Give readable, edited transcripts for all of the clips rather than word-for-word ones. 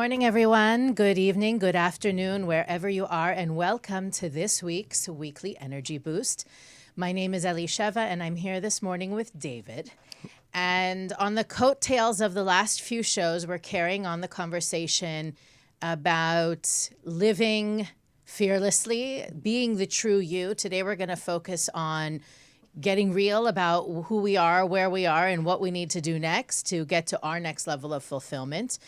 morning, everyone. Good evening, good afternoon, wherever you are, and welcome to this week's Weekly Energy Boost. My name is Elisheva, and I'm here this morning with David. And on the coattails of the last few shows, we're carrying on the conversation about living fearlessly, being the true you. Today, we're going to focus on getting real about who we are, where we are, and what we need to do next to get to our next level of fulfillment.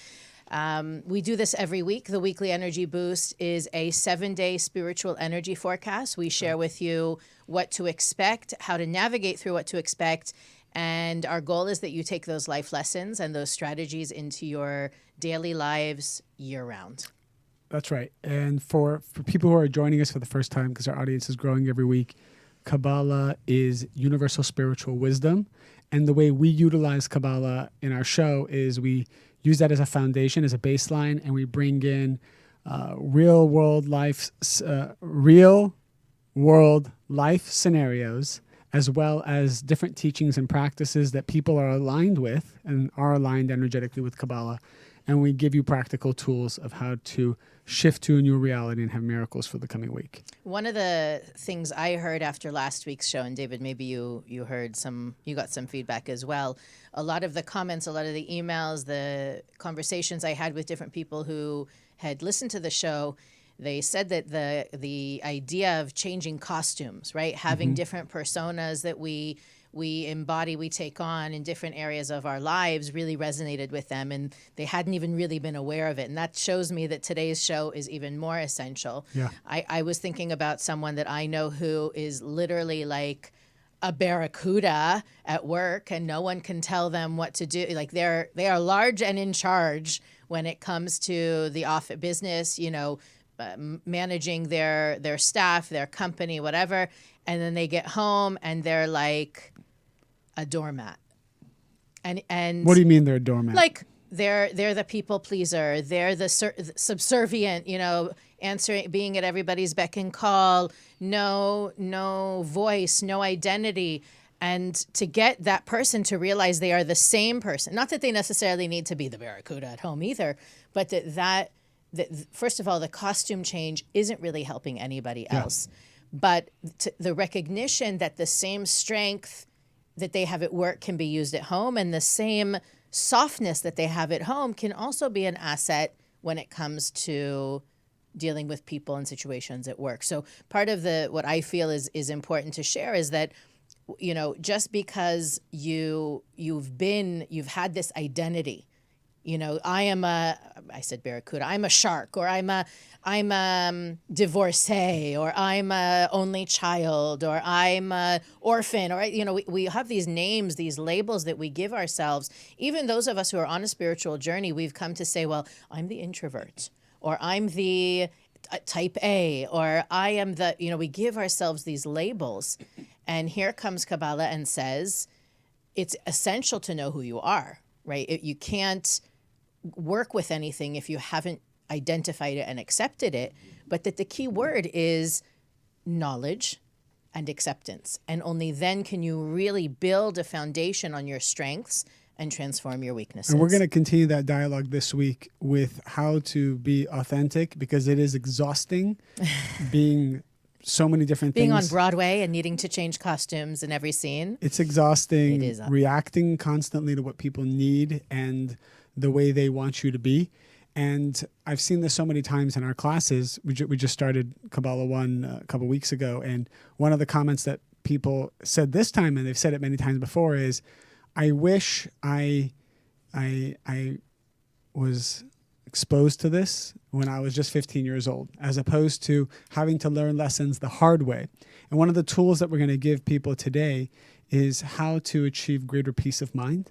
We do this every week. The Weekly Energy Boost is a 7-day spiritual energy forecast. We share with you what to expect, how to navigate through what to expect, and our goal is that you take those life lessons and those strategies into your daily lives year-round. That's right. And for people who are joining us for the first time, because our audience is growing every week, Kabbalah is universal spiritual wisdom. And the way we utilize Kabbalah in our show is we use that as a foundation, as a baseline, and we bring in real world life scenarios, as well as different teachings and practices that people are aligned with and are aligned energetically with Kabbalah. And we give you practical tools of how to shift to a new reality and have miracles for the coming week. One of the things I heard after last week's show, and David, maybe you got some feedback as well. A lot of the comments, a lot of the emails, the conversations I had with different people who had listened to the show, they said that the idea of changing costumes, right? Having different personas that we embody, we take on in different areas of our lives really resonated with them, and they hadn't even really been aware of it. And that shows me that today's show is even more essential. Yeah. I was thinking about someone that I know who is literally like a barracuda at work, and no one can tell them what to do. Like they are large and in charge when it comes to the office business, managing their staff, their company, whatever. And then they get home and they're like a doormat. And What do you mean they're a doormat? Like they're the people pleaser. They're the subservient, answering, being at everybody's beck and call. No voice, no identity. And to get that person to realize they are the same person, not that they necessarily need to be the barracuda at home either, but that first of all, the costume change isn't really helping anybody else. But the recognition that the same strength that they have at work can be used at home, and the same softness that they have at home can also be an asset when it comes to dealing with people and situations at work. So part of what I feel is important to share is that, just because you've had this identity, I said barracuda, I'm a shark, or I'm a divorcee, or I'm a only child, or I'm a orphan, or, we have these names, these labels that we give ourselves. Even those of us who are on a spiritual journey, we've come to say, well, I'm the introvert, or I'm the type A, or I am the, we give ourselves these labels. And here comes Kabbalah and says, it's essential to know who you are, right? You can't work with anything if you haven't identified it and accepted it, but that the key word is knowledge and acceptance. And only then can you really build a foundation on your strengths and transform your weaknesses. And we're going to continue that dialogue this week with how to be authentic, because it is exhausting being so many different Being things. on Broadway and needing to change costumes in every scene. It's exhausting. It is. Reacting constantly to what people need and the way they want you to be. And I've seen this so many times in our classes. We just started Kabbalah 1 a couple weeks ago. And one of the comments that people said this time, and they've said it many times before, is, I wish I was exposed to this when I was just 15 years old, as opposed to having to learn lessons the hard way. And one of the tools that we're going to give people today is how to achieve greater peace of mind,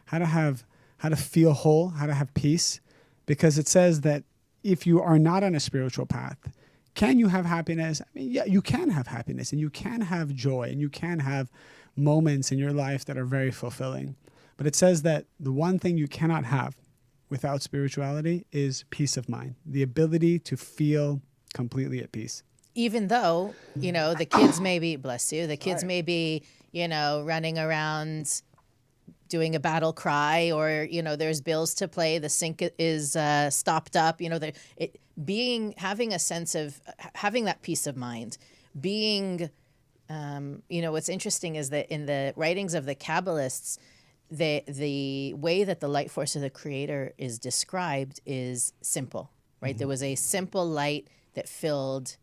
how to feel whole, how to have peace. Because it says that if you are not on a spiritual path, can you have happiness? I mean, yeah, you can have happiness, and you can have joy, and you can have moments in your life that are very fulfilling. But it says that the one thing you cannot have without spirituality is peace of mind, the ability to feel completely at peace. Even though, the kids may be, bless you, the kids may be, running around doing a battle cry, or there's bills to pay, the sink is stopped up, having a sense of having that peace of mind, being what's interesting is that in the writings of the Kabbalists, the way that the light force of the Creator is described is simple, right? There was a simple light that filled,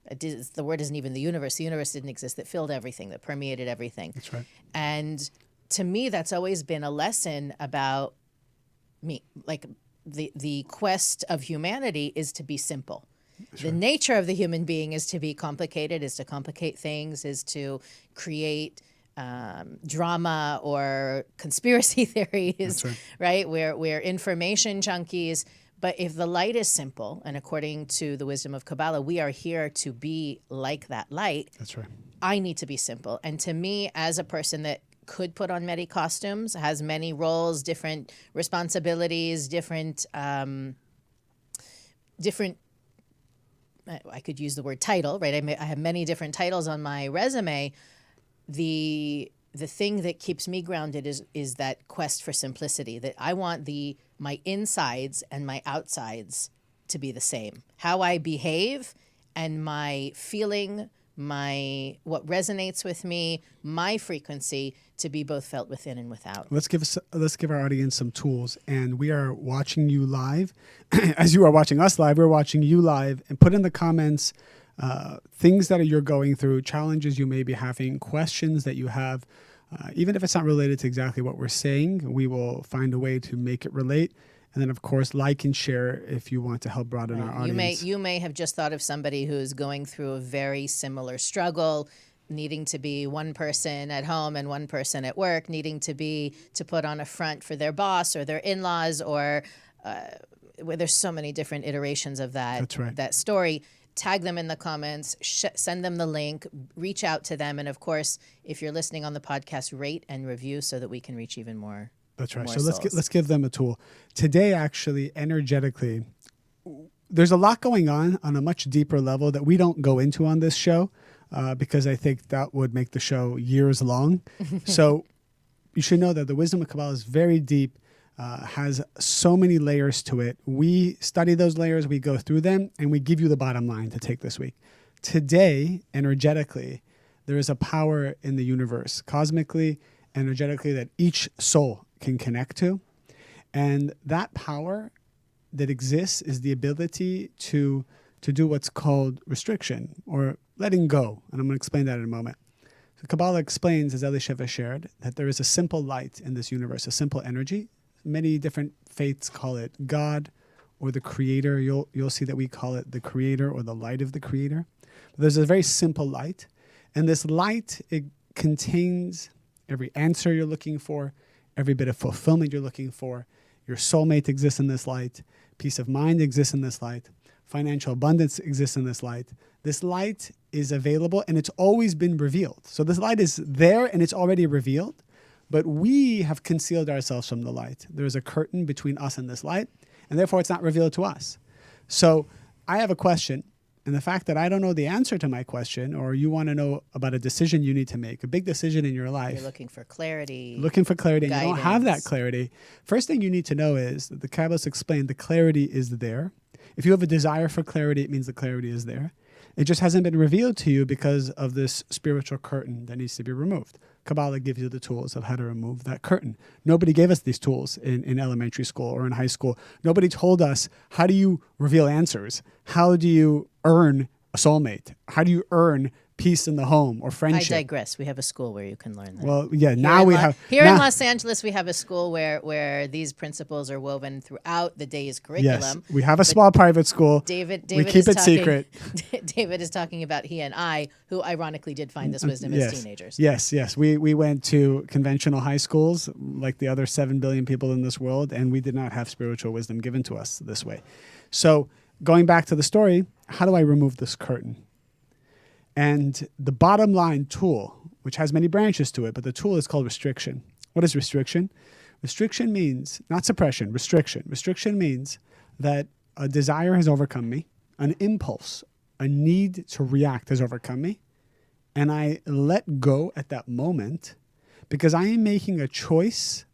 the word isn't even the universe didn't exist, that filled everything, that permeated everything. That's right. And to me, that's always been a lesson about me. Like the quest of humanity is to be simple. The nature of the human being is to be complicated, is to complicate things, is to create drama or conspiracy theories, right? We're information junkies. But if the light is simple, and according to the wisdom of Kabbalah, we are here to be like that light. That's right. I need to be simple. And to me, as a person that could put on many costumes, has many roles, different responsibilities, different I could use the word title, right? I have many different titles on my resume. The thing that keeps me grounded is that quest for simplicity, that I want my insides and my outsides to be the same. How I behave and my feeling, what resonates with me, my frequency, to be both felt within and without. Let's give our audience some tools. And we are watching you live. As you are watching us live, we're watching you live. And put in the comments things that you're going through, challenges you may be having, questions that you have. Even if it's not related to exactly what we're saying, we will find a way to make it relate. And then, of course, like and share if you want to help broaden our audience. You may have just thought of somebody who's going through a very similar struggle, needing to be one person at home and one person at work, needing to put on a front for their boss or their in-laws, or where there's so many different iterations of that. That's right. That story. Tag them in the comments, send them the link, reach out to them. And of course, if you're listening on the podcast, rate and review so that we can reach even more. That's right. So let's give them a tool. Today, actually, energetically, there's a lot going on a much deeper level that we don't go into on this show because I think that would make the show years long. So you should know that the wisdom of Kabbalah is very deep, has so many layers to it. We study those layers, we go through them, and we give you the bottom line to take this week. Today, energetically, there is a power in the universe, cosmically, energetically, that each soul can connect to. And that power that exists is the ability to do what's called restriction, or letting go. And I'm going to explain that in a moment. So Kabbalah explains, as Elisheva shared, that there is a simple light in this universe, a simple energy. Many different faiths call it God or the Creator. You'll see that we call it the Creator or the light of the Creator. But there's a very simple light. And this light, it contains every answer you're looking for, every bit of fulfillment you're looking for. Your soulmate exists in this light. Peace of mind exists in this light. Financial abundance exists in this light. This light is available and it's always been revealed. So this light is there and it's already revealed, but we have concealed ourselves from the light. There's a curtain between us and this light, and therefore it's not revealed to us. So I have a question, and the fact that I don't know the answer to my question, or you want to know about a decision you need to make, a big decision in your life. You're looking for clarity. And you don't have that clarity. First thing you need to know is that the Kabbalists explain the clarity is there. If you have a desire for clarity, it means the clarity is there. It just hasn't been revealed to you because of this spiritual curtain that needs to be removed. Kabbalah gives you the tools of how to remove that curtain. Nobody gave us these tools in elementary school or in high school. Nobody told us, how do you reveal answers? How do you earn a soulmate? How do you earn peace in the home or friendship? I digress. We have a school where you can learn that. Well, yeah, now we have... Here in Los Angeles, we have a school where these principles are woven throughout the day's curriculum. Yes, we have a small private school. David we keep it secret. David is talking about he and I, who ironically did find this wisdom as teenagers. Yes. We went to conventional high schools like the other 7 billion people in this world, and we did not have spiritual wisdom given to us this way. So going back to the story, how do I remove this curtain? And the bottom line tool, which has many branches to it, but the tool is called restriction. What is restriction? Restriction means, not suppression, restriction. Restriction means that a desire has overcome me, an impulse, a need to react has overcome me, and I let go at that moment because I am making a choice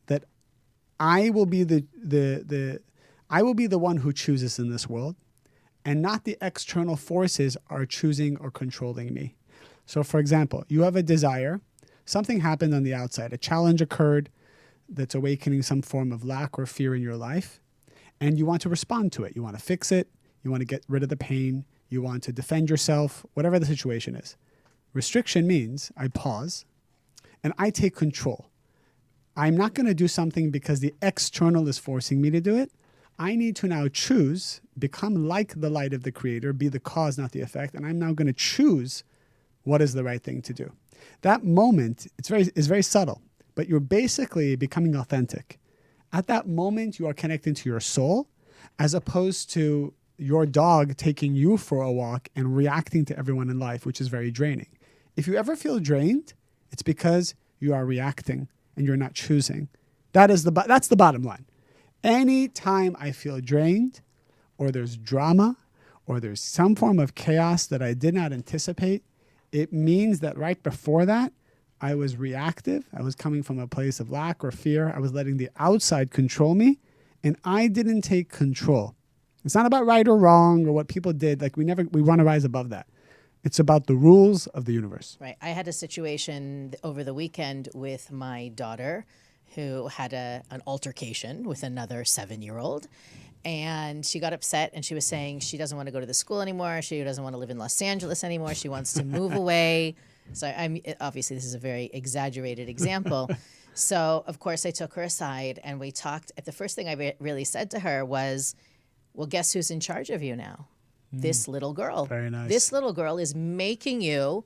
I will be the one who chooses in this world, and not the external forces are choosing or controlling me. So for example, you have a desire, something happened on the outside, a challenge occurred that's awakening some form of lack or fear in your life, and you want to respond to it. You want to fix it, you want to get rid of the pain, you want to defend yourself, whatever the situation is. Restriction means I pause and I take control. I'm not going to do something because the external is forcing me to do it. I need to now choose, become like the light of the Creator, be the cause, not the effect, and I'm now going to choose what is the right thing to do. That moment, is very subtle, but you're basically becoming authentic. At that moment, you are connecting to your soul, as opposed to your dog taking you for a walk and reacting to everyone in life, which is very draining. If you ever feel drained, it's because you are reacting and you're not choosing. That's the bottom line. Anytime I feel drained, or there's drama, or there's some form of chaos that I did not anticipate, it means that right before that, I was reactive. I was coming from a place of lack or fear. I was letting the outside control me, and I didn't take control. It's not about right or wrong or what people did. Like we want to rise above that. It's about the rules of the universe. Right. I had a situation over the weekend with my daughter who had an altercation with another 7-year-old. And she got upset and she was saying she doesn't want to go to the school anymore. She doesn't want to live in Los Angeles anymore. She wants to move away. So obviously this is a very exaggerated example. So of course I took her aside and we talked. The first thing I really said to her was, well, guess who's in charge of you now? This little girl. Very nice. This little girl is making you,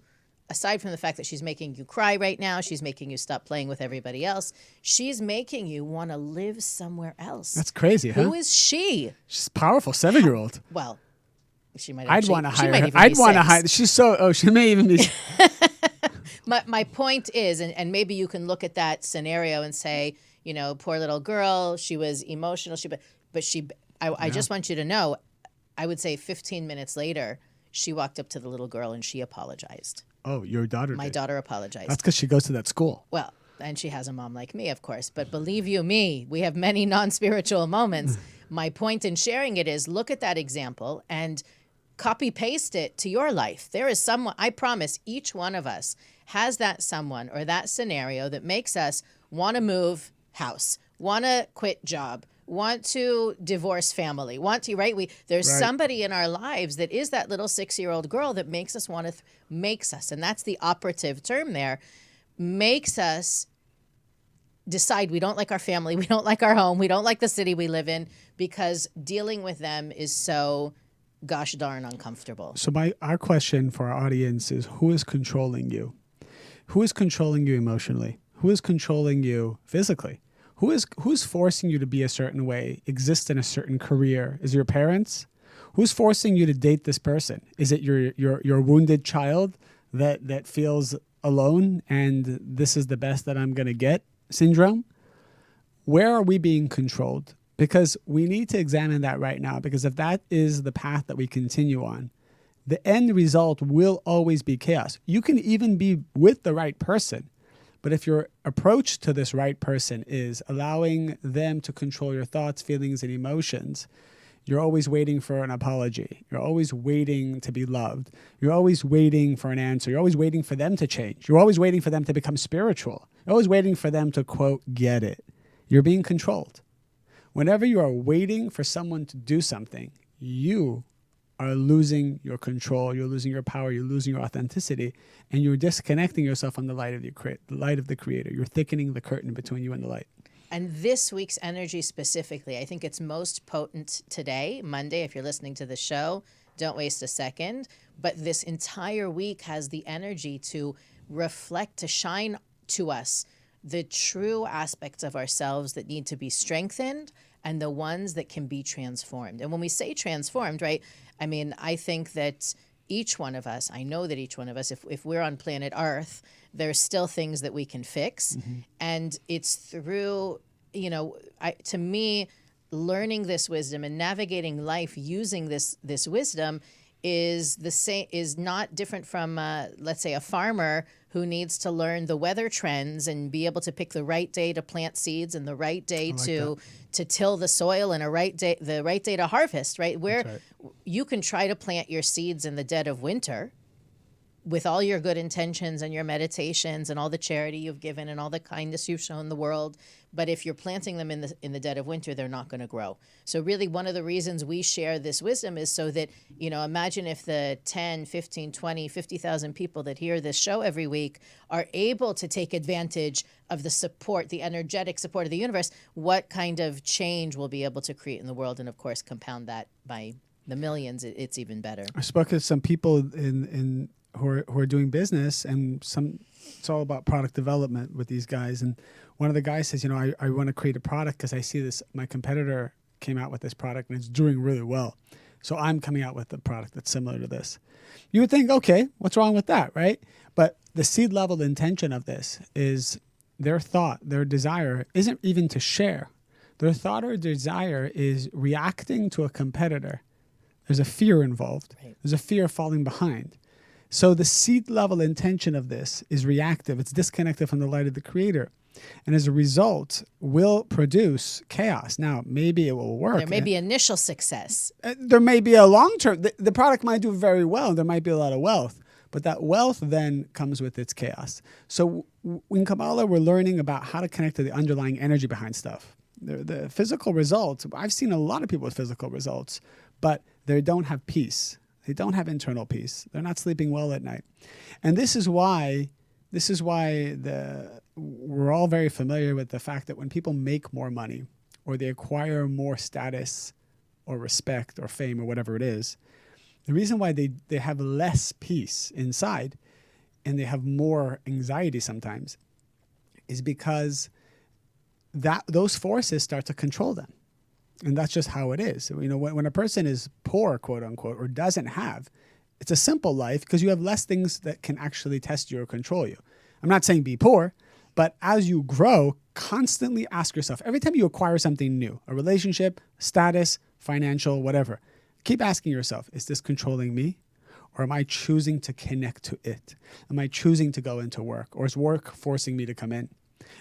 aside from the fact that she's making you cry right now, she's making you stop playing with everybody else, she's making you want to live somewhere else. That's crazy, huh? Who is she? She's powerful, 7-year-old. Well, she might. I'd want to hire her. I'd want to hire. She's so. Oh, she may even be. My point is, and maybe you can look at that scenario and say, you know, poor little girl. She was emotional. I just want you to know, I would say 15 minutes later, she walked up to the little girl and she apologized. Oh, your daughter My did. daughter apologized. That's because she goes to that school. Well, and she has a mom like me, of course. But believe you me, we have many non-spiritual moments. My point in sharing it is look at that example and copy paste it to your life. There is someone, I promise each one of us has that someone or that scenario that makes us want to move house, want to quit job, want to divorce family, there's somebody in our lives that is that little 6-year-old girl that makes us want to, and that's the operative term there, makes us decide we don't like our family, we don't like our home, we don't like the city we live in, because dealing with them is so gosh darn uncomfortable. So our question for our audience is, who is controlling you? Who is controlling you emotionally? Who is controlling you physically? Who's forcing you to be a certain way, exist in a certain career? Is it your parents? Who's forcing you to date this person? Is it your wounded child that feels alone and this is the best that I'm going to get syndrome? Where are we being controlled? Because we need to examine that right now, because if that is the path that we continue on, the end result will always be chaos. You can even be with the right person, but if your approach to this right person is allowing them to control your thoughts, feelings, and emotions, you're always waiting for an apology. You're always waiting to be loved. You're always waiting for an answer. You're always waiting for them to change. You're always waiting for them to become spiritual. You're always waiting for them to, quote, get it. You're being controlled. Whenever you are waiting for someone to do something, you are losing your control, you're losing your power, you're losing your authenticity, and you're disconnecting yourself from the light of the Creator. You're thickening the curtain between you and the light. And this week's energy specifically, I think it's most potent today, Monday. If you're listening to the show, don't waste a second. But this entire week has the energy to reflect, to shine to us the true aspects of ourselves that need to be strengthened and the ones that can be transformed. And when we say transformed, right, I mean, I think that each one of us, I know that each one of us, if we're on planet Earth, there's still things that we can fix. Mm-hmm. And it's through, to me, learning this wisdom and navigating life using this wisdom is the same, is not different from let's say a farmer who needs to learn the weather trends and be able to pick the right day to plant seeds and the right day to till the soil and the right day to harvest, right? Where you can try to plant your seeds in the dead of winter with all your good intentions and your meditations and all the charity you've given and all the kindness you've shown the world. But if you're planting them in the dead of winter, they're not going to grow. So really one of the reasons we share this wisdom is so that, imagine if the 10, 15, 20, 50,000 people that hear this show every week are able to take advantage of the support, the energetic support of the universe, what kind of change we'll be able to create in the world. And of course, compound that by the millions, it's even better. I spoke to some people who are doing business, and it's all about product development with these guys. And one of the guys says, I want to create a product because I see this, my competitor came out with this product and it's doing really well. So I'm coming out with a product that's similar to this. You would think, okay, what's wrong with that, right? But the seed level intention of this is their thought, their desire isn't even to share. Their thought or desire is reacting to a competitor. There's a fear involved. Right. There's a fear of falling behind. So the seed level intention of this is reactive. It's disconnected from the light of the creator. And as a result, will produce chaos. Now, maybe it will work. There may be initial success. There may be a long-term. The product might do very well. There might be a lot of wealth. But that wealth then comes with its chaos. So in Kabbalah, we're learning about how to connect to the underlying energy behind stuff. The physical results, I've seen a lot of people with physical results, but they don't have peace. They don't have internal peace. They're not sleeping well at night. And this is why we're all very familiar with the fact that when people make more money or they acquire more status or respect or fame or whatever it is, the reason why they have less peace inside and they have more anxiety sometimes is because those forces start to control them. And that's just how it is. When a person is poor, quote unquote, or doesn't have, it's a simple life because you have less things that can actually test you or control you. I'm not saying be poor, but as you grow, constantly ask yourself, every time you acquire something new, a relationship, status, financial, whatever, keep asking yourself, is this controlling me? Or am I choosing to connect to it? Am I choosing to go into work? Or is work forcing me to come in?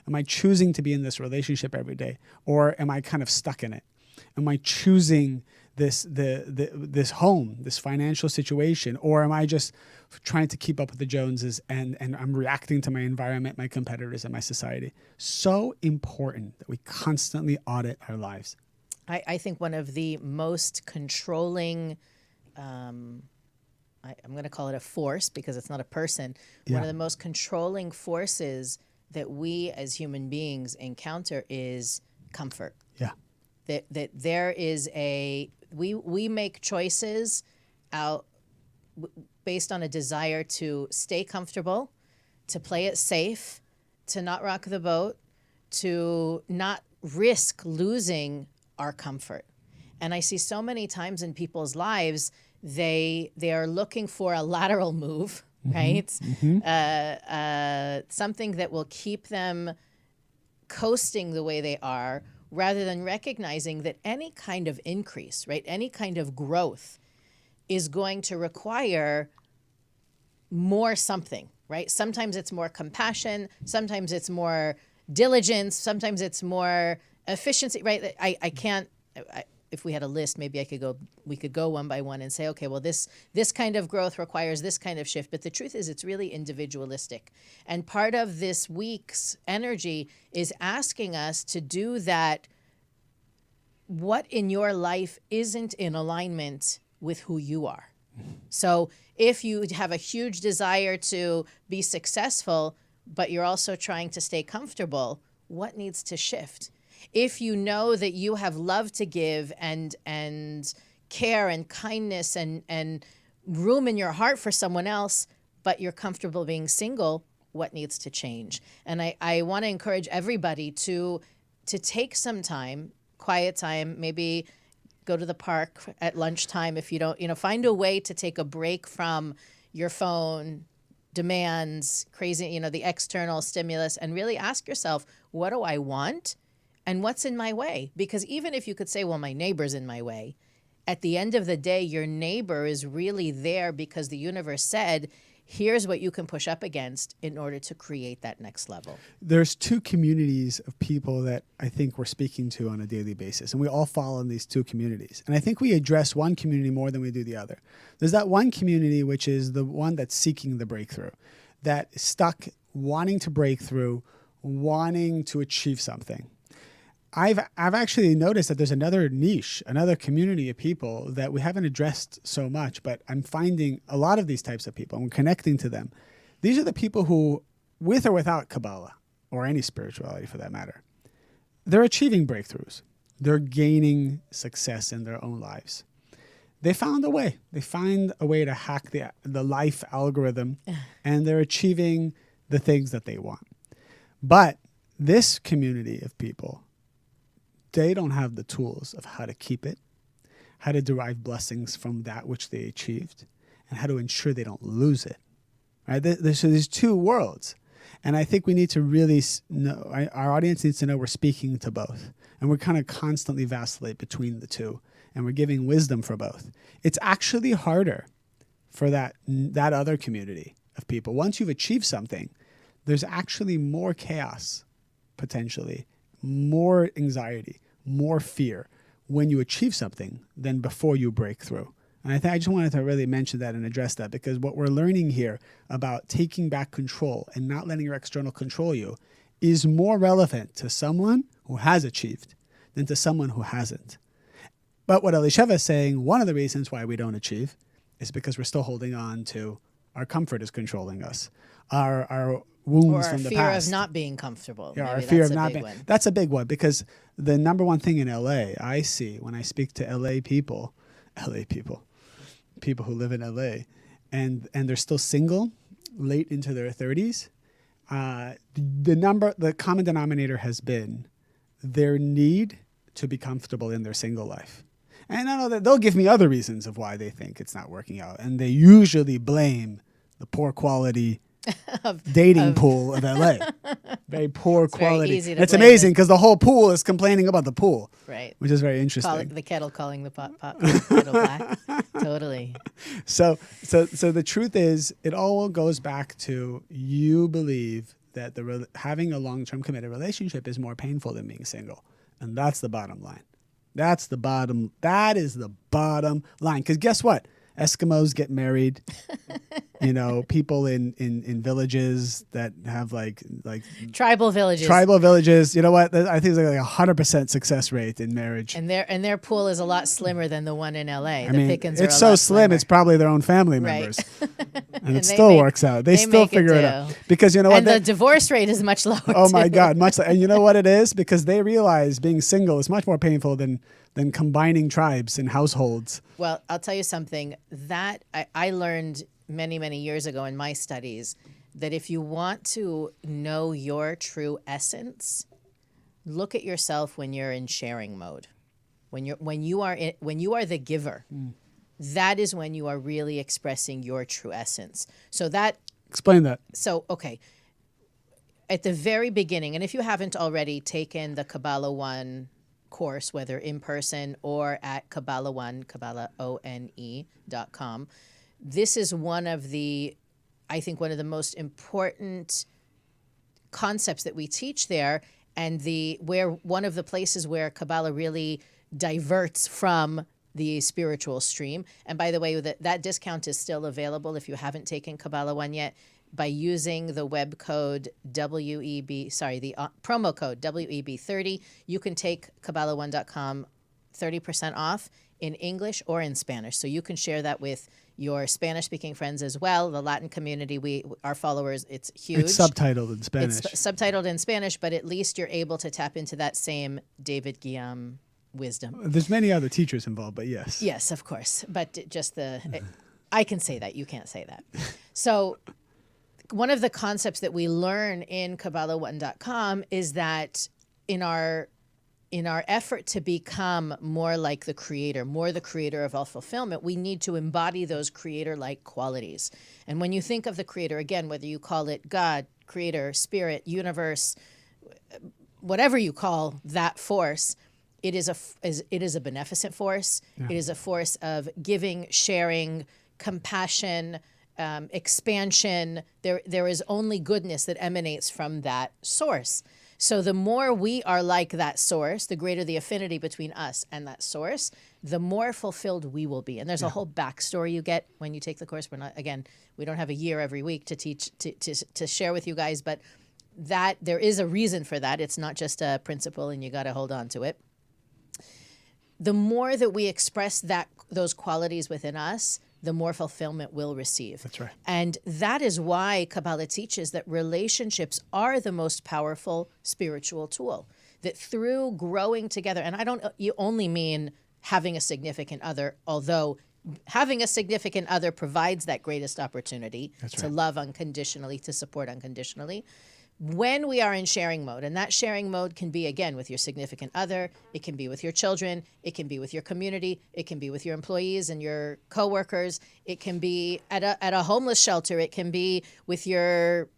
Am I choosing to be in this relationship every day? Or am I kind of stuck in it? Am I choosing this home, this financial situation? Or am I just trying to keep up with the Joneses and I'm reacting to my environment, my competitors, and my society? So important that we constantly audit our lives. I think one of the most controlling, I'm going to call it a force because it's not a person. Yeah. One of the most controlling forces that we as human beings encounter is comfort. Yeah. That there is we make choices out based on a desire to stay comfortable, to play it safe, to not rock the boat, to not risk losing our comfort. And I see so many times in people's lives, they are looking for a lateral move, right? Mm-hmm. Something that will keep them coasting the way they are, rather than recognizing that any kind of increase, right, any kind of growth is going to require more something, right? Sometimes it's more compassion, sometimes it's more diligence, sometimes it's more efficiency, right? If we had a list, maybe we could go one by one and say, okay, well, this kind of growth requires this kind of shift. But the truth is, it's really individualistic. And part of this week's energy is asking us to do that. What in your life isn't in alignment with who you are? So if you have a huge desire to be successful, but you're also trying to stay comfortable, what needs to shift? If you know that you have love to give and care and kindness and room in your heart for someone else, but you're comfortable being single, what needs to change? And I want to encourage everybody to take some time, quiet time, maybe go to the park at lunchtime if you don't, find a way to take a break from your phone, demands, crazy, the external stimulus, and really ask yourself, what do I want? And what's in my way? Because even if you could say, well, my neighbor's in my way, at the end of the day, your neighbor is really there because the universe said, here's what you can push up against in order to create that next level. There's two communities of people that I think we're speaking to on a daily basis, and we all fall in these two communities. And I think we address one community more than we do the other. There's that one community, which is the one that's seeking the breakthrough, that is stuck wanting to break through, wanting to achieve something. I've actually noticed that there's another niche, another community of people that we haven't addressed so much, but I'm finding a lot of these types of people, and we're connecting to them. These are the people who, with or without Kabbalah, or any spirituality for that matter, they're achieving breakthroughs. They're gaining success in their own lives. They found a way. They find a way to hack the life algorithm, and they're achieving the things that they want. But this community of people, they don't have the tools of how to keep it, how to derive blessings from that which they achieved, and how to ensure they don't lose it. Right? So there's two worlds. And I think we need to really know, our audience needs to know we're speaking to both. And we're kind of constantly vacillate between the two. And we're giving wisdom for both. It's actually harder for that other community of people. Once you've achieved something, there's actually more chaos, potentially, more anxiety, more fear when you achieve something than before you break through. And I just wanted to really mention that and address that, because what we're learning here about taking back control and not letting your external control you is more relevant to someone who has achieved than to someone who hasn't. But what Elisheva is saying, one of the reasons why we don't achieve is because we're still holding on to our comfort is controlling us. Our wounds from the past. Or our fear of not being comfortable. Yeah, Maybe our fear that's of a not big being. one. That's a big one, because the number one thing in LA I see when I speak to people who live in LA, and they're still single, late into their 30s, the common denominator has been their need to be comfortable in their single life. And I know that they'll give me other reasons of why they think it's not working out, and they usually blame the poor quality dating pool of LA. Very poor quality. Very easy to It's blame amazing because the whole pool is complaining about the pool. Right. Which is very interesting. The kettle calling the pot kettle black. Totally. So the truth is, it all goes back to you believe that having a long-term committed relationship is more painful than being single. And that's the bottom line. That is the bottom line. Because guess what? Eskimos get married. People in villages that have like tribal villages. You know what? I think it's like 100% success rate in marriage. And their pool is a lot slimmer than the one in LA. It's so slim. It's probably their own family members, right. and it still works out. They still figure it out because you know what? And the divorce rate is much lower. Oh my God, much. And you know what it is? Because they realize being single is much more painful than combining tribes and households. Well, I'll tell you something that I learned many, many years ago in my studies, that if you want to know your true essence, look at yourself when you're in sharing mode. When you are the giver, that is when you are really expressing your true essence. So explain that. So, okay. At the very beginning, and if you haven't already taken the Kabbalah 1 course, whether in person or at Kabbalah 1, KabbalahOne.com, this is one of the most important concepts that we teach there, and one of the places where Kabbalah really diverts from the spiritual stream. And by the way, that discount is still available if you haven't taken Kabbalah 1 yet. By using the web code promo code WEB30, you can take Kabbalah1.com 30% off in English or in Spanish. So you can share that with your Spanish-speaking friends as well. The Latin community, our followers, it's huge. It's subtitled in Spanish. It's subtitled in Spanish, but at least you're able to tap into that same David Ghiyam wisdom. There's many other teachers involved, but yes. Yes, of course. But I can say that. You can't say that. So one of the concepts that we learn in Kabbalah1.com is that in our effort to become more like the creator, of all fulfillment, we need to embody those creator-like qualities. And when you think of the creator, again, whether you call it God, creator, spirit, universe, whatever you call that force, it is a beneficent force. Yeah. It is a force of giving, sharing, compassion, expansion. There is only goodness that emanates from that source. So the more we are like that source, the greater the affinity between us and that source, the more fulfilled we will be. And there's a whole backstory you get when you take the course. We don't have a year every week to teach, to share with you guys, but that there is a reason for that. It's not just a principle and you got to hold on to it. The more that we express those qualities within us, the more fulfillment we'll receive. That's right. And that is why Kabbalah teaches that relationships are the most powerful spiritual tool. That through growing together, and you only mean having a significant other, although having a significant other provides that greatest opportunity to love unconditionally, to support unconditionally. When we are in sharing mode, and that sharing mode can be, again, with your significant other, it can be with your children, it can be with your community, it can be with your employees and your coworkers, it can be at a homeless shelter, it can be with the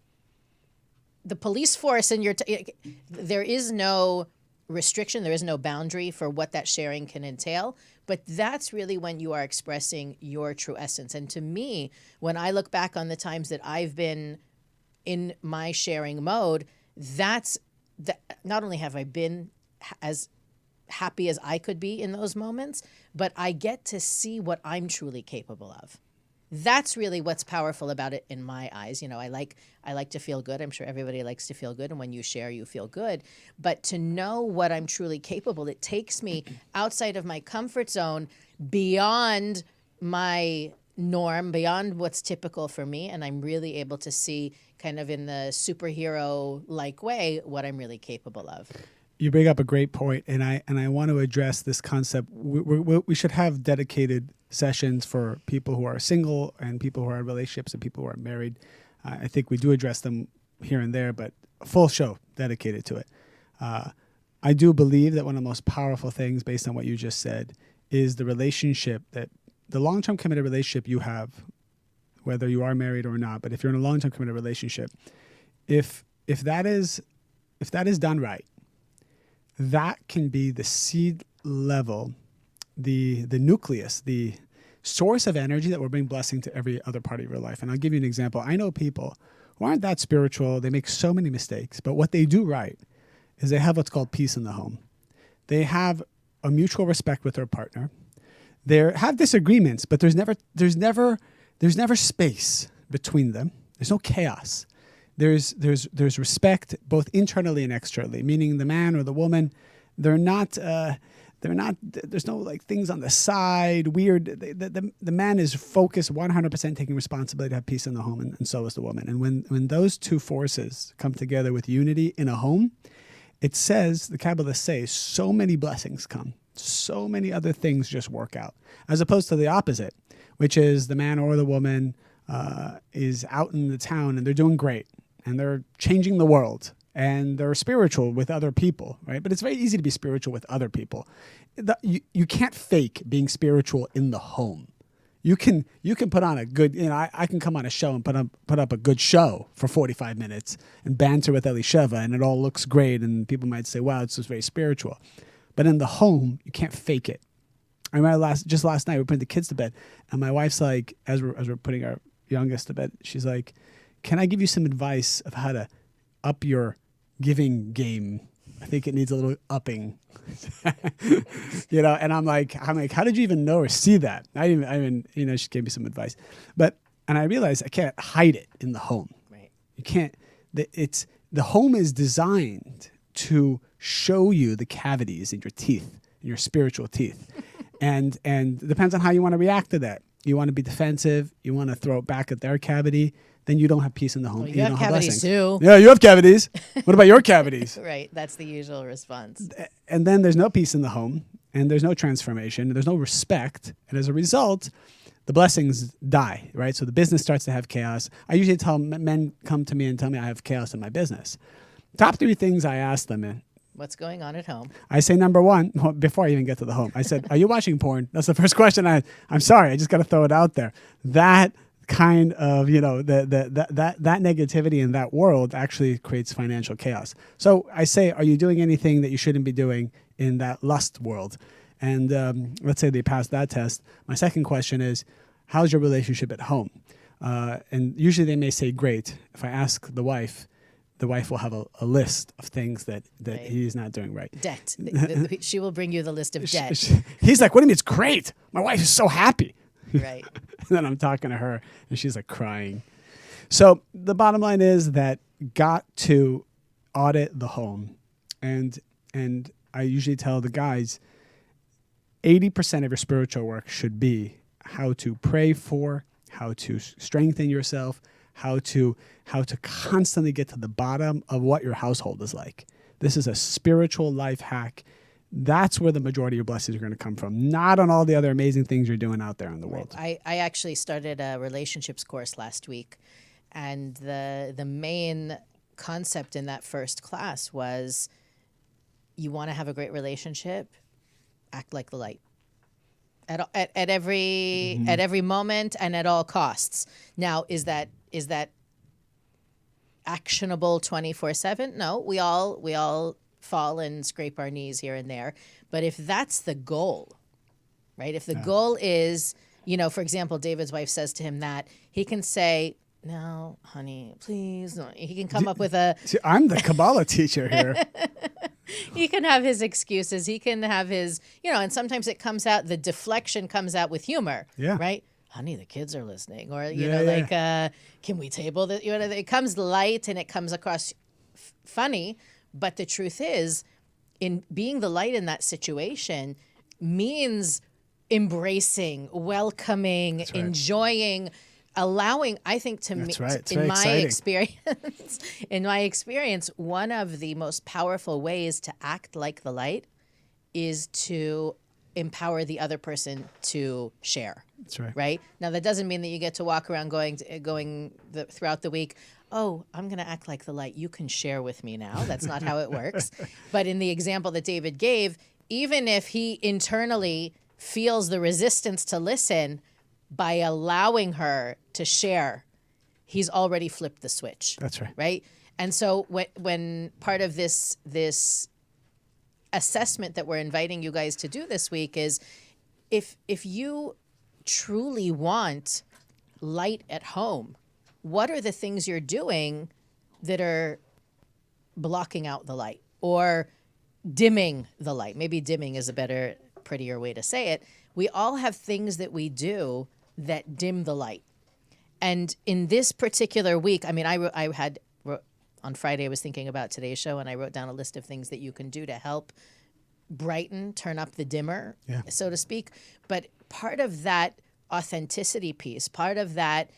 police force, and there is no restriction, there is no boundary for what that sharing can entail. But that's really when you are expressing your true essence. And to me, when I look back on the times that I've been in my sharing mode, not only have I been as happy as I could be in those moments, but I get to see what I'm truly capable of. That's really what's powerful about it in my eyes. I like to feel good. I'm sure everybody likes to feel good. And when you share, you feel good. But to know what I'm truly capable, it takes me outside of my comfort zone, beyond my norm, beyond what's typical for me. And I'm really able to see, kind of in the superhero-like way, what I'm really capable of. You bring up a great point, and I want to address this concept. We should have dedicated sessions for people who are single and people who are in relationships and people who are married. I think we do address them here and there, but a full show dedicated to it. I do believe that one of the most powerful things, based on what you just said, is the relationship, that the long-term committed relationship you have, whether you are married or not, but if you're in a long-term committed relationship, if that is done right, that can be the seed level, the nucleus, the source of energy that will bring blessing to every other part of your life. And I'll give you an example. I know people who aren't that spiritual. They make so many mistakes, but what they do right is they have what's called peace in the home. They have a mutual respect with their partner. They have disagreements, but there's never space between them. There's no chaos. There's respect both internally and externally, meaning the man or the woman, there's no like things on the side, weird. The man is focused 100% taking responsibility to have peace in the home, and so is the woman. And when those two forces come together with unity in a home, it says, the Kabbalah says, so many blessings come. So many other things just work out, as opposed to the opposite, which is the man or the woman is out in the town and they're doing great and they're changing the world and they're spiritual with other people, right? But it's very easy to be spiritual with other people. You can't fake being spiritual in the home. You can put on a good, I can come on a show and put up a good show for 45 minutes and banter with Elisheva, and it all looks great, and people might say, wow, it's just very spiritual. But in the home, you can't fake it. I remember just last night, we were putting the kids to bed, and my wife's like, as we're putting our youngest to bed, she's like, can I give you some advice of how to up your giving game? I think it needs a little upping. And I'm like, how did you even know or see that? I even, she gave me some advice. And I realized I can't hide it in the home. Right. You can't, the home is designed to show you the cavities in your teeth, in your spiritual teeth. And it depends on how you want to react to that. You want to be defensive, you want to throw it back at their cavity, then you don't have peace in the home. Well, you have cavities too. Yeah, you have cavities. What about your cavities? Right, that's the usual response. And then there's no peace in the home, and there's no transformation, and there's no respect, and as a result, the blessings die, right? So the business starts to have chaos. I usually tell men come to me and tell me I have chaos in my business. Top 3 things I ask them, what's going on at home? I say number 1, before I even get to the home, I said, are you watching porn? That's the first question. I'm sorry, I just got to throw it out there. That kind of, that negativity in that world actually creates financial chaos. So I say, are you doing anything that you shouldn't be doing in that lust world. And let's say they pass that test. My second question is, how's your relationship at home? And usually they may say, great. If I ask the wife will have a list of things that Right. he's not doing right. Debt. She will bring you the list of debt. He's like, what do you mean it's great? My wife is so happy. Right. And then I'm talking to her and she's like crying. So the bottom line is that got to audit the home. And I usually tell the guys, 80% of your spiritual work should be how to pray for, how to strengthen yourself, how to constantly get to the bottom of what your household is like. This is a spiritual life hack. That's where the majority of your blessings are going to come from, not on all the other amazing things you're doing out there in the world. I actually started a relationships course last week, and the main concept in that first class was, you want to have a great relationship, act like the light. At every moment and at all costs. Now, is that actionable 24/7? No, we all fall and scrape our knees here and there. But if that's the goal, right? If the goal is, for example, David's wife says to him that, he can say, no, honey, please. No. He can come up with See, I'm the Kabbalah teacher here. He can have his excuses. He can have his, and sometimes it comes out, the deflection comes out with humor. Yeah. Right? Honey, the kids are listening. Or, can we table that? It comes light and it comes across funny. But the truth is, in being the light in that situation means embracing, welcoming, right. enjoying, allowing, I think, to me, That's right. It's in very my experience, one of the most powerful ways to act like the light is to empower the other person to share. That's right. Right? Now, that doesn't mean that you get to walk around throughout the week, oh, I'm going to act like the light. You can share with me now. That's not how it works. But in the example that David gave, even if he internally feels the resistance to listen, by allowing her to share, he's already flipped the switch. That's right. Right? And so when part of this assessment that we're inviting you guys to do this week is, if you truly want light at home, what are the things you're doing that are blocking out the light or dimming the light? Maybe dimming is a better, prettier way to say it. We all have things that we do that dim the light. And in this particular week, I mean, on Friday, I was thinking about today's show, and I wrote down a list of things that you can do to help brighten, turn up the dimmer, so to speak. But part of that authenticity piece, part of that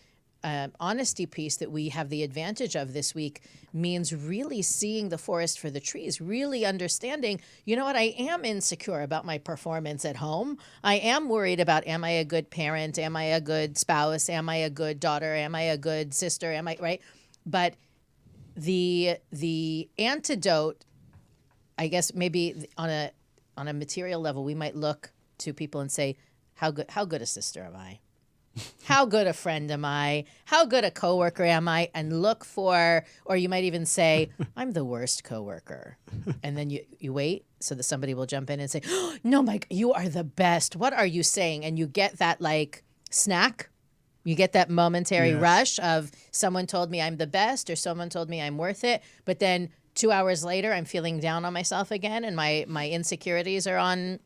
honesty piece that we have the advantage of this week means really seeing the forest for the trees, really understanding, you know what, I am insecure about my performance at home. I am worried about, am I a good parent? Am I a good spouse? Am I a good daughter? Am I a good sister? Am I, right? But the antidote, I guess maybe on a material level, we might look to people and say, how good a sister am I? How good a friend am I? How good a coworker am I? And look for, or you might even say, I'm the worst coworker. And then you wait so that somebody will jump in and say, oh, no, Mike, you are the best. What are you saying? And you get that like snack. You get that momentary rush of someone told me I'm the best or someone told me I'm worth it. But then 2 hours later, I'm feeling down on myself again and my insecurities are on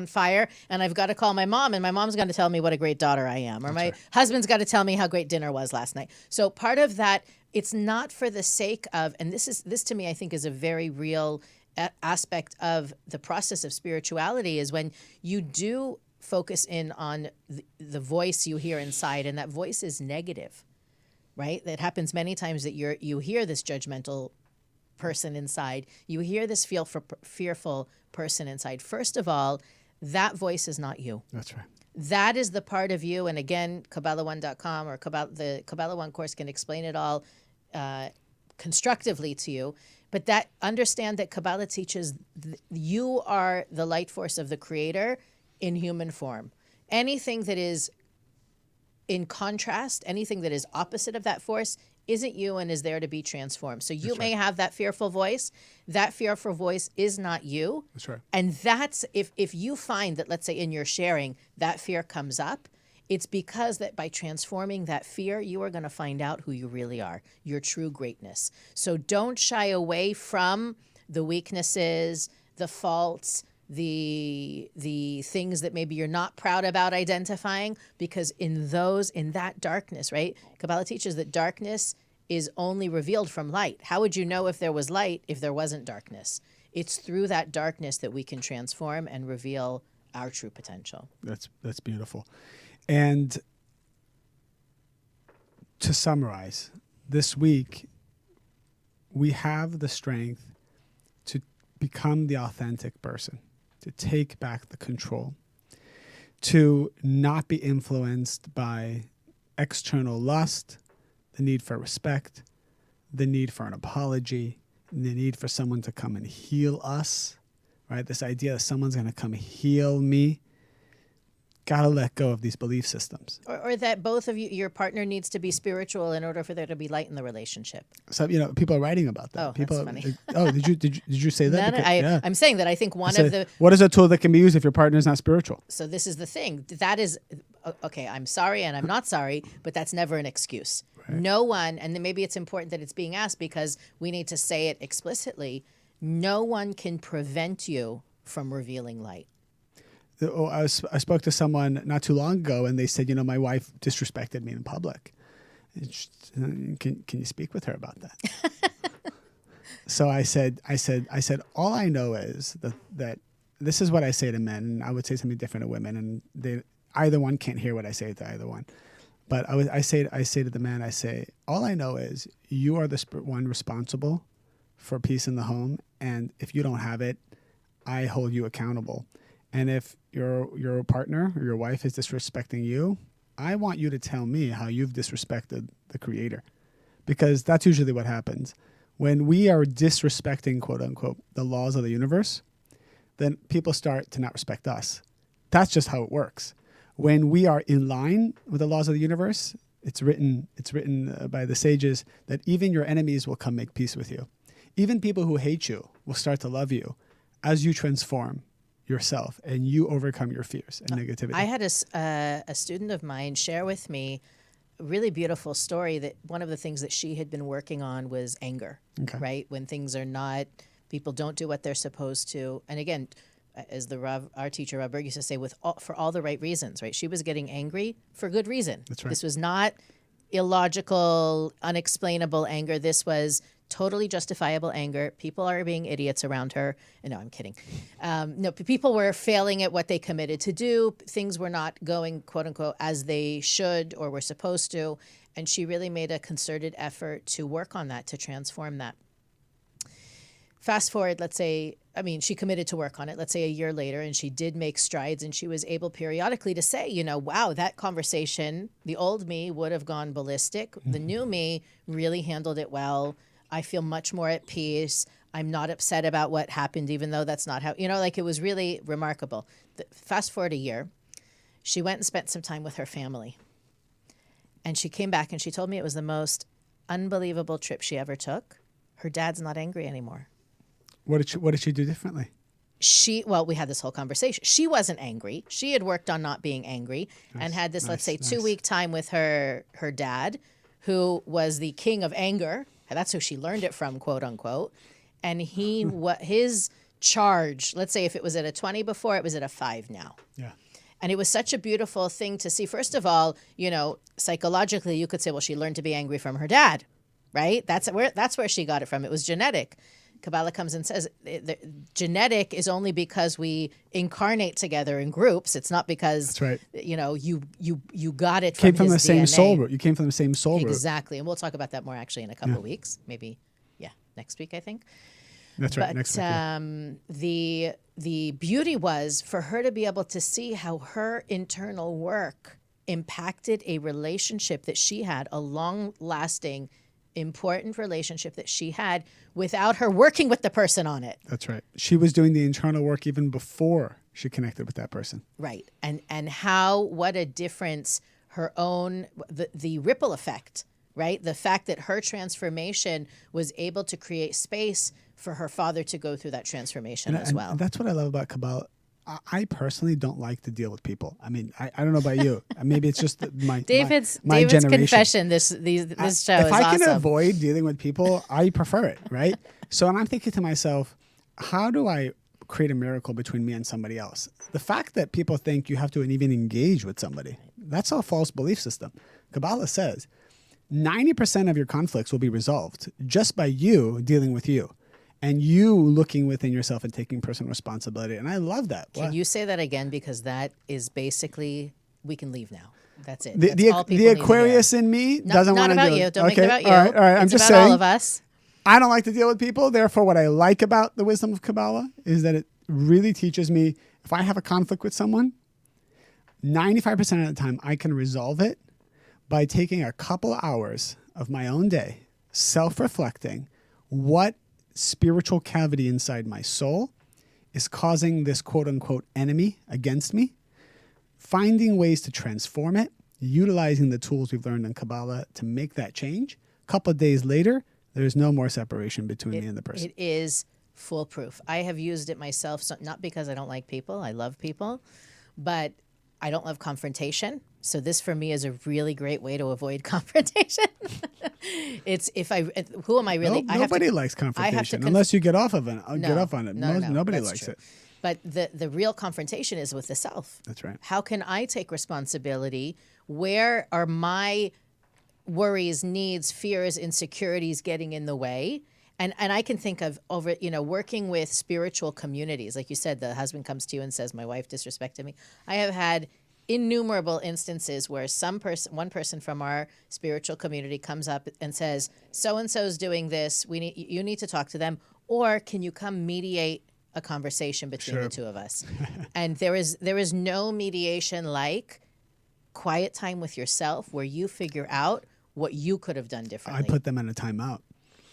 fire, and I've got to call my mom, and my mom's going to tell me what a great daughter I am, or my husband's got to tell me how great dinner was last night. So part of that, it's not for the sake of, and this to me, I think is a very real aspect of the process of spirituality, is when you do focus in on the voice you hear inside, and that voice is negative, right? That happens many times, that you hear this judgmental person inside, you hear this fearful person inside. First of all, that voice is not you. That's right. That is the part of you. And again, Kabbalah1.com or the Kabbalah One course can explain it all constructively to you. But that understand that Kabbalah teaches you are the light force of the Creator in human form. Anything that is in contrast, anything that is opposite of that force isn't you and is there to be transformed. So you That's may right. have that fearful voice. That fearful voice is not you. That's right. And that's if you find that, let's say in your sharing, that fear comes up, it's because that by transforming that fear, you are going to find out who you really are, your true greatness. So don't shy away from the weaknesses, the faults, the things that maybe you're not proud about identifying, because in that darkness, right? Kabbalah teaches that darkness is only revealed from light. How would you know if there was light if there wasn't darkness? It's through that darkness that we can transform and reveal our true potential. That's beautiful. And to summarize, this week we have the strength to become the authentic person, to take back the control, to not be influenced by external lust, the need for respect, the need for an apology, the need for someone to come and heal us, right? This idea that someone's going to come heal me. Got to let go of these belief systems. Or that both of you, your partner needs to be spiritual in order for there to be light in the relationship. So, people are writing about that. Oh, People, that's funny. Oh, did you say that? No, Because- yeah. I'm saying that I think one So of the... what is a tool that can be used if your partner is not spiritual? So this is the thing. That is... Okay, I'm sorry and I'm not sorry, but that's never an excuse. Right. No one, and then maybe it's important that it's being asked because we need to say it explicitly, no one can prevent you from revealing light. I spoke to someone not too long ago, and they said, my wife disrespected me in public. Can you speak with her about that? So I said, all I know is that this is what I say to men, and I would say something different to women, and either one can't hear what I say to either one. But I say to the man, I say, all I know is you are the one responsible for peace in the home, and if you don't have it, I hold you accountable. And if your partner or your wife is disrespecting you, I want you to tell me how you've disrespected the Creator, because that's usually what happens. When we are disrespecting, quote unquote, the laws of the universe, then people start to not respect us. That's just how it works. When we are in line with the laws of the universe, it's written by the sages that even your enemies will come make peace with you. Even people who hate you will start to love you as you transform yourself and you overcome your fears and negativity. I had a student of mine share with me a really beautiful story that one of the things that she had been working on was anger, right? When things are not, people don't do what they're supposed to. And again, as our teacher, Rav Berg, used to say, for all the right reasons, right? She was getting angry for good reason. That's right. This was not illogical, unexplainable anger. This was totally justifiable anger. People are being idiots around her. No, I'm kidding. No, people were failing at what they committed to do. Things were not going, quote unquote, as they should or were supposed to. And she really made a concerted effort to work on that, to transform that. Fast forward, let's say, she committed to work on it, let's say a year later, and she did make strides, and she was able periodically to say, wow, that conversation, the old me would have gone ballistic. Mm-hmm. The new me really handled it well. I feel much more at peace. I'm not upset about what happened, even though that's not how, it was really remarkable. Fast forward a year, she went and spent some time with her family. And she came back and she told me it was the most unbelievable trip she ever took. Her dad's not angry anymore. What did she do differently? We had this whole conversation. She wasn't angry. She had worked on not being angry and had this, let's say, 2-week time with her dad, who was the king of anger. That's who she learned it from, quote unquote. And his charge, let's say if it was at a 20 before, it was at a 5 now. Yeah. And it was such a beautiful thing to see. First of all, psychologically, you could say, well, she learned to be angry from her dad, right? That's where she got it from. It was genetic. Kabbalah comes and says genetic is only because we incarnate together in groups. It's not because that's right. You got it came from the his same DNA. soul root. You came from the same soul root. Exactly, and we'll talk about that more actually in a couple of weeks, maybe. Yeah, next week I think. That's right. But next week. The beauty was for her to be able to see how her internal work impacted a relationship that she had, a long-lasting, important relationship that she had without her working with the person on it. That's right. She was doing the internal work even before she connected with that person. Right. And what a difference her own, the ripple effect right? The fact that her transformation was able to create space for her father to go through that transformation as well. And that's what I love about Kabbalah. I personally don't like to deal with people. I mean, I don't know about you. Maybe it's just David's my generation. confession. This show is awesome. If I can avoid dealing with people, I prefer it, right? So, and I'm thinking to myself, how do I create a miracle between me and somebody else? The fact that people think you have to even engage with somebody, that's a false belief system. Kabbalah says 90% of your conflicts will be resolved just by you dealing with you. And you looking within yourself and taking personal responsibility. And I love that. Can you say that again? Because that is basically, we can leave now. That's it. The Aquarius in me doesn't want to do it. Not about you. Don't make it about you. All right. I'm just saying. All of us. I don't like to deal with people. Therefore, what I like about the wisdom of Kabbalah is that it really teaches me, if I have a conflict with someone, 95% of the time I can resolve it by taking a couple hours of my own day, self-reflecting, what spiritual cavity inside my soul is causing this quote unquote enemy against me, finding ways to transform it, utilizing the tools we've learned in Kabbalah to make that change. A couple of days later, there's no more separation between me and the person. It is foolproof. I have used it myself, so not because I don't like people. I love people, but I don't love confrontation. So this for me is a really great way to avoid confrontation. Who am I really? Nobody likes confrontation unless you get off of it. Get off on it. Nobody likes true. it. But the real confrontation is with the self. That's right. How can I take responsibility? Where are my worries, needs, fears, insecurities getting in the way? And I can think of working with spiritual communities. Like you said, the husband comes to you and says, my wife disrespected me. I have had innumerable instances where one person from our spiritual community comes up and says, so-and-so's doing this. You need to talk to them. Or can you come mediate a conversation between the two of us? And there is no mediation like quiet time with yourself where you figure out what you could have done differently. I put them in a timeout.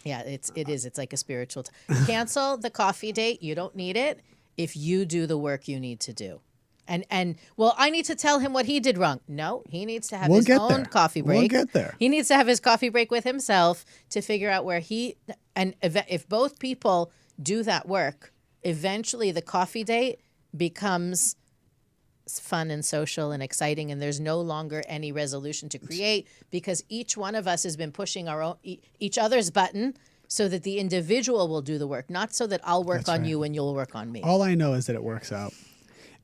Yeah, it is. It's like a spiritual. Cancel the coffee date. You don't need it if you do the work you need to do. And well, I need to tell him what he did wrong. No, he needs to have his own coffee break. We'll get there. He needs to have his coffee break with himself to figure out where if both people do that work, eventually the coffee date becomes fun and social and exciting, and there's no longer any resolution to create because each one of us has been pushing each other's button so that the individual will do the work, not so that I'll work on you and you'll work on me. All I know is that it works out.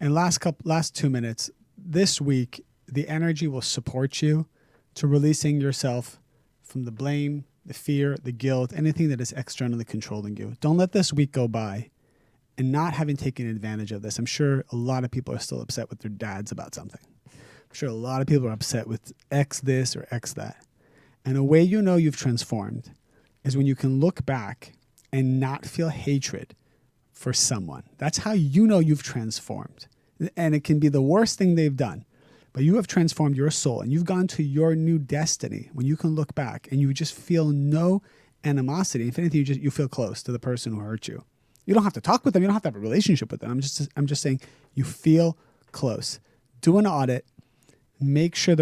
And last 2 minutes, this week, the energy will support you to releasing yourself from the blame, the fear, the guilt, anything that is externally controlling you. Don't let this week go by and not having taken advantage of this. I'm sure a lot of people are still upset with their dads about something. I'm sure a lot of people are upset with X this or X that. And a way you know you've transformed is when you can look back and not feel hatred for someone. That's how you know you've transformed. And it can be the worst thing they've done, but you have transformed your soul and you've gone to your new destiny when you can look back and you just feel no animosity. If anything, you feel close to the person who hurt you. You don't have to talk with them. You don't have to have a relationship with them. I'm just saying you feel close. Do an audit. Make sure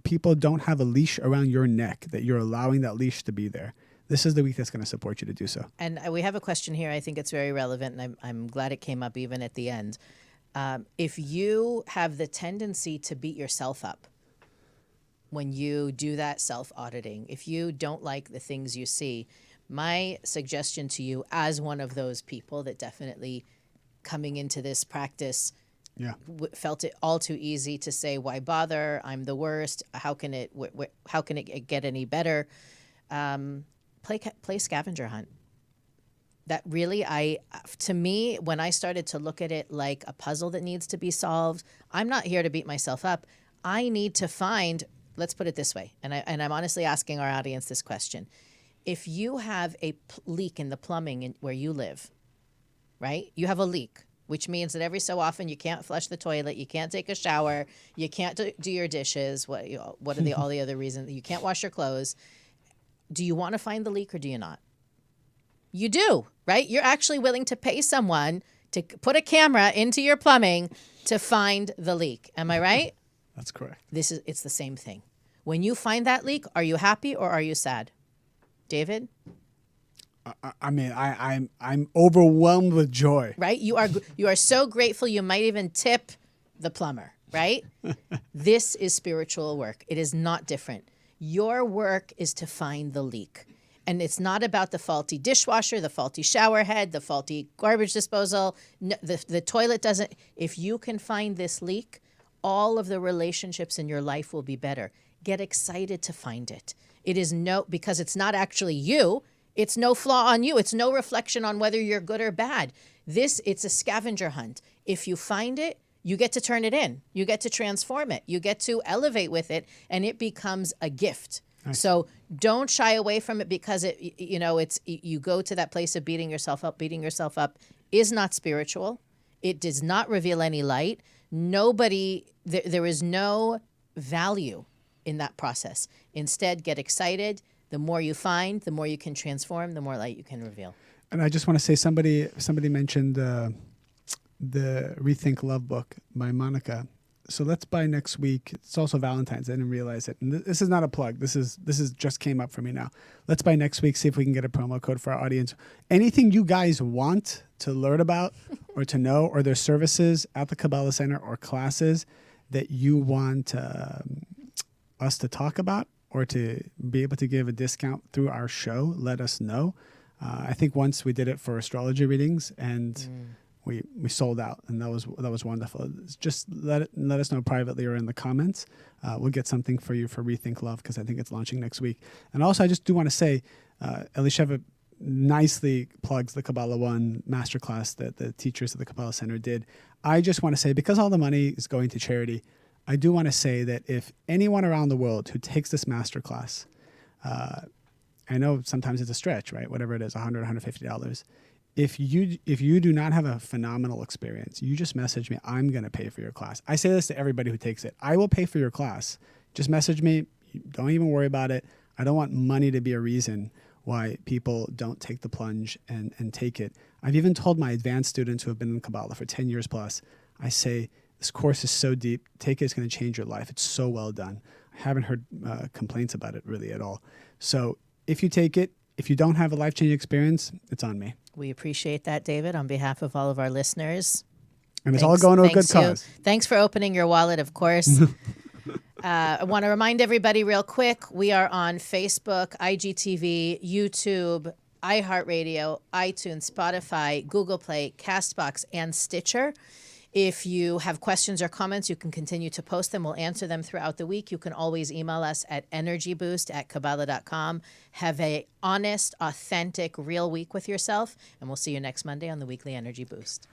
people don't have a leash around your neck, that you're allowing that leash to be there. This is the week that's going to support you to do so. And we have a question here. I think it's very relevant, and I'm glad it came up even at the end. If you have the tendency to beat yourself up when you do that self-auditing, if you don't like the things you see, my suggestion to you as one of those people that definitely coming into this practice felt it all too easy to say, why bother? I'm the worst. How can it get any better? Play scavenger hunt. That really, to me, when I started to look at it like a puzzle that needs to be solved, I'm not here to beat myself up. I need to find, let's put it this way, and I'm honestly asking our audience this question. If you have a leak in the plumbing where you live, right? You have a leak, which means that every so often you can't flush the toilet, you can't take a shower, you can't do your dishes. What are all the other reasons? You can't wash your clothes. Do you want to find the leak or do you not? You do, right? You're actually willing to pay someone to put a camera into your plumbing to find the leak. Am I right? That's correct. It's the same thing. When you find that leak, are you happy or are you sad? David? I mean, I'm overwhelmed with joy. Right? You are so grateful you might even tip the plumber, right? This is spiritual work. It is not different. Your work is to find the leak. And it's not about the faulty dishwasher, the faulty shower head, the faulty garbage disposal. No, the toilet doesn't. If you can find this leak, all of the relationships in your life will be better. Get excited to find it. It is because it's not actually you. It's no flaw on you. It's no reflection on whether you're good or bad. It's a scavenger hunt. If you find it, you get to turn it in. You get to transform it. You get to elevate with it, and it becomes a gift. Nice. So don't shy away from it because you go to that place of beating yourself up. Beating yourself up is not spiritual. It does not reveal any light. There is no value in that process. Instead, get excited. The more you find, the more you can transform, the more light you can reveal. And I just want to say, somebody mentioned the Rethink Love book by Monica. So let's buy next week. It's also Valentine's. I didn't realize it. And this is not a plug. This is just came up for me now. Let's buy next week. See if we can get a promo code for our audience. Anything you guys want to learn about or to know, or their services at the Kabbalah Center or classes that you want us to talk about or to be able to give a discount through our show, let us know. I think once we did it for astrology readings and we sold out, and that was wonderful. Just let us know privately or in the comments. We'll get something for you for Rethink Love because I think it's launching next week. And also, I just do want to say, Elisheva nicely plugs the Kabbalah One masterclass that the teachers at the Kabbalah Center did. I just want to say, because all the money is going to charity, I do want to say that if anyone around the world who takes this masterclass, I know sometimes it's a stretch, right? Whatever it is, $100, $150. If you do not have a phenomenal experience, you just message me. I'm going to pay for your class. I say this to everybody who takes it. I will pay for your class. Just message me. Don't even worry about it. I don't want money to be a reason why people don't take the plunge and take it. I've even told my advanced students who have been in Kabbalah for 10 years plus, I say, this course is so deep. Take it. It's going to change your life. It's so well done. I haven't heard complaints about it really at all. So if you take it, if you don't have a life-changing experience, it's on me. We appreciate that, David, on behalf of all of our listeners. And it's all going to a good cause. Thanks for opening your wallet, of course. I want to remind everybody real quick, we are on Facebook, IGTV, YouTube, iHeartRadio, iTunes, Spotify, Google Play, CastBox, and Stitcher. If you have questions or comments, you can continue to post them. We'll answer them throughout the week. You can always email us at energyboost@kabbalah.com. Have a honest, authentic, real week with yourself, and we'll see you next Monday on the Weekly Energy Boost.